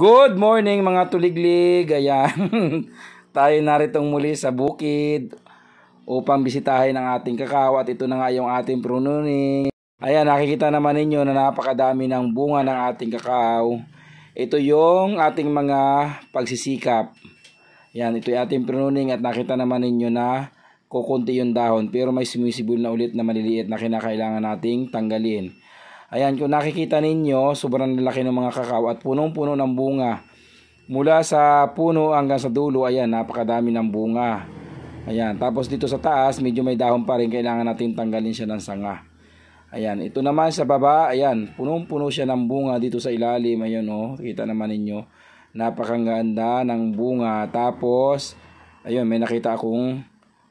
Good morning mga tuliglig. Ayan. Tayo naritong muli sa bukid upang bisitahin ang ating kakao at ito na nga yung ating prununing. Ayan, nakikita naman ninyo na napakadami ng bunga ng ating kakao. Ito yung ating mga pagsisikap. Ayan, ito yung ating prununing at nakita naman ninyo na kukunti yung dahon pero may sumisibol na ulit na maliliit na kinakailangan nating tanggalin. Ayan, kung nakikita ninyo, sobrang laki ng mga kakao at punong-puno ng bunga. Mula sa puno hanggang sa dulo, ayan, napakadami ng bunga. Ayan, tapos dito sa taas, medyo may dahon pa rin, kailangan natin tanggalin siya ng sanga. Ayan, ito naman sa baba, ayan, punong-puno siya ng bunga dito sa ilalim. Ayan, oh, kita naman ninyo, napakaganda ng bunga. Tapos, ayun, may nakita akong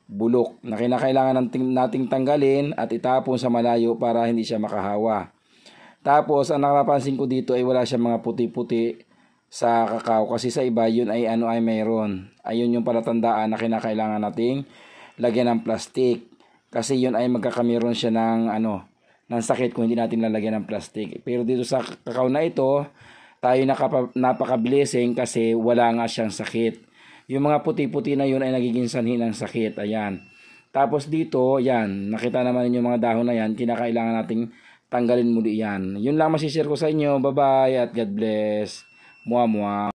bulok na kinakailangan nating tanggalin at itapon sa malayo para hindi siya makahawa. Tapos, ang napapansin ko dito ay wala siyang mga puti-puti sa kakao kasi sa iba yun ay ay mayroon. Ayun yung palatandaan na kinakailangan nating lagyan ng plastic. Kasi yun ay magkakameron siya ng ng sakit kung hindi natin lalagyan ng plastic. Pero dito sa kakao na ito, tayo napaka-blessing kasi wala nga siyang sakit. Yung mga puti-puti na yun ay nagiging sanhi ng sakit. Ayan. Tapos dito, yan, nakita naman niyo yung mga dahon na yan, kinakailangan nating tanggalin muli yan. Yun lang masishare ko sa inyo. Bye-bye at God bless. Mua mua.